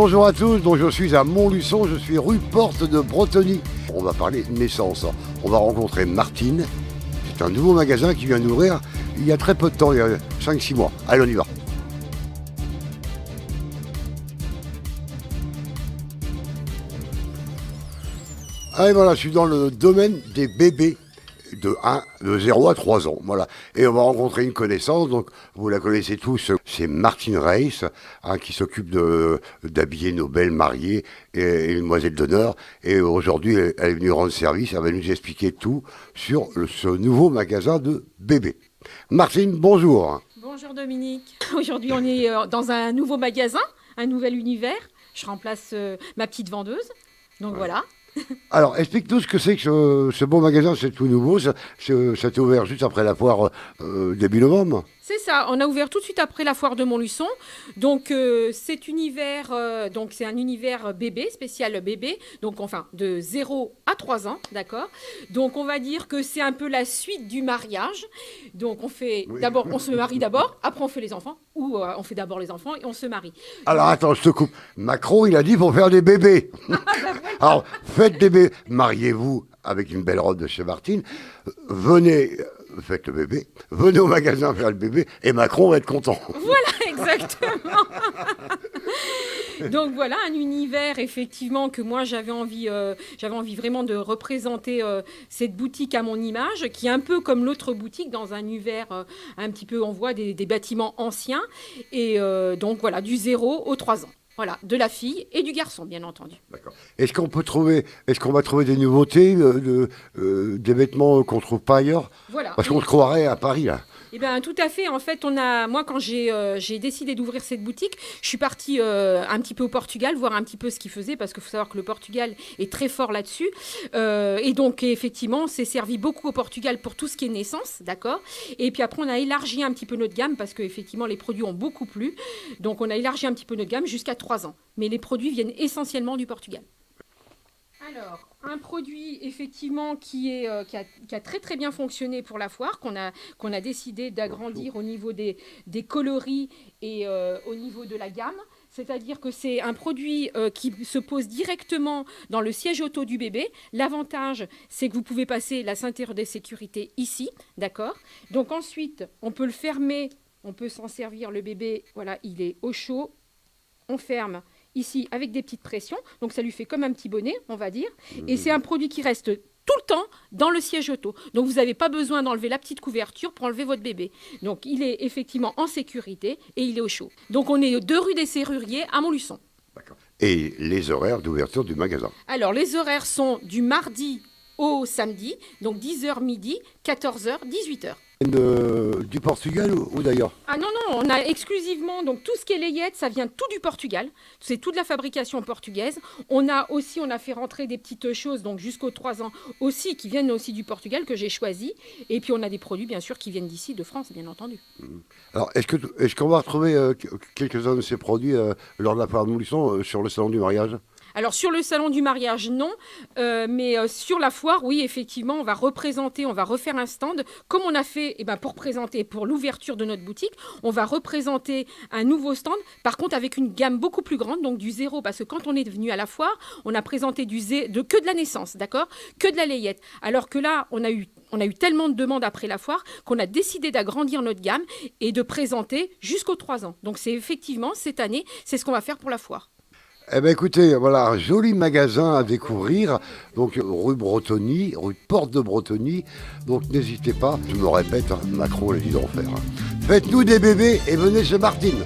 bonjour à tous, donc je suis à Montluçon, je suis rue Porte de Bretonnie. On va parler naissance, on va rencontrer Martine, c'est un nouveau magasin qui vient d'ouvrir il y a très peu de temps, il y a 5-6 mois. Allez, on y va. Allez, voilà, je suis dans le domaine des bébés de 0 à 3 ans, voilà. Et on va rencontrer une connaissance, donc vous la connaissez tous, c'est Martine Reiss, qui s'occupe d'habiller nos belles mariées et les demoiselles d'honneur. Et aujourd'hui, elle est venue rendre service, elle va nous expliquer tout sur ce nouveau magasin de bébés. Martine, bonjour. Bonjour Dominique. Aujourd'hui, on est dans un nouveau magasin, un nouvel univers. Je remplace ma petite vendeuse, donc voilà. Alors, explique-nous ce que c'est que ce beau magasin, c'est tout nouveau, ça t'est ouvert juste après la foire début novembre. C'est ça, on a ouvert tout de suite après la foire de Montluçon. Donc cet univers, c'est un univers bébé, spécial bébé, donc enfin de 0 à 3 ans, d'accord. Donc on va dire que c'est un peu la suite du mariage. Donc on fait d'abord, on se marie d'abord, après on fait les enfants, ou on fait d'abord les enfants et on se marie. Alors attends, je te coupe. Macron, il a dit pour faire des bébés. Alors faites des bébés, mariez-vous avec une belle robe de chez Martine, venez. Faites le bébé, venez au magasin faire le bébé et Macron va être content. Voilà, exactement. Donc voilà, un univers effectivement que moi j'avais envie vraiment de représenter cette boutique à mon image, qui est un peu comme l'autre boutique dans un univers un petit peu, on voit des bâtiments anciens. Et donc voilà, du 0 aux 3 ans. Voilà, de la fille et du garçon, bien entendu. D'accord. Est-ce qu'on va trouver des nouveautés, des vêtements qu'on ne trouve pas ailleurs? Voilà. Parce qu'on se croirait à Paris, là. Eh bien, tout à fait. En fait, moi, quand j'ai décidé d'ouvrir cette boutique, je suis partie un petit peu au Portugal, voir un petit peu ce qu'ils faisaient, parce qu'il faut savoir que le Portugal est très fort là-dessus. Et donc, effectivement, c'est servi beaucoup au Portugal pour tout ce qui est naissance, d'accord. Et puis après, on a élargi un petit peu notre gamme, parce qu'effectivement, les produits ont beaucoup plu. Donc, on a élargi un petit peu notre gamme jusqu'à 3 ans. Mais les produits viennent essentiellement du Portugal. Alors, un produit effectivement qui a très très bien fonctionné pour la foire, qu'on a décidé d'agrandir au niveau des coloris et au niveau de la gamme. C'est-à-dire que c'est un produit qui se pose directement dans le siège auto du bébé. L'avantage, c'est que vous pouvez passer la ceinture de sécurité ici, d'accord? Donc ensuite, on peut le fermer, on peut s'en servir, le bébé, voilà, il est au chaud, on ferme ici avec des petites pressions, donc ça lui fait comme un petit bonnet, on va dire, et c'est un produit qui reste tout le temps dans le siège auto, donc vous n'avez pas besoin d'enlever la petite couverture pour enlever votre bébé, donc il est effectivement en sécurité et il est au chaud. Donc on est 2 rue des Serruriers à Montluçon. D'accord. Et les horaires d'ouverture du magasin? Alors les horaires sont du mardi au samedi, donc 10h midi, 14h, 18h. Du Portugal ou d'ailleurs? Ah non, on a exclusivement, donc tout ce qui est layette, ça vient tout du Portugal. C'est toute la fabrication portugaise. On a fait rentrer des petites choses, donc jusqu'aux 3 ans aussi, qui viennent aussi du Portugal, que j'ai choisi. Et puis on a des produits, bien sûr, qui viennent d'ici, de France, bien entendu. Alors, est-ce qu'on va retrouver quelques-uns de ces produits lors de la foire de Montluçon sur le salon du mariage? Alors sur le salon du mariage, non, mais sur la foire, oui, effectivement, on va refaire un stand, comme on a fait pour présenter, pour l'ouverture de notre boutique, on va représenter un nouveau stand, par contre avec une gamme beaucoup plus grande, donc du 0, parce que quand on est venu à la foire, on a présenté que de la naissance, d'accord, que de la layette, alors que là, on a eu tellement de demandes après la foire qu'on a décidé d'agrandir notre gamme et de présenter jusqu'aux 3 ans. Donc c'est effectivement, cette année, c'est ce qu'on va faire pour la foire. Eh bien écoutez, voilà un joli magasin à découvrir, donc rue Bretonnie, rue Porte de Bretonnie, donc n'hésitez pas, je me répète, Macron l'a dit d'en faire. Faites-nous des bébés et venez chez Martine.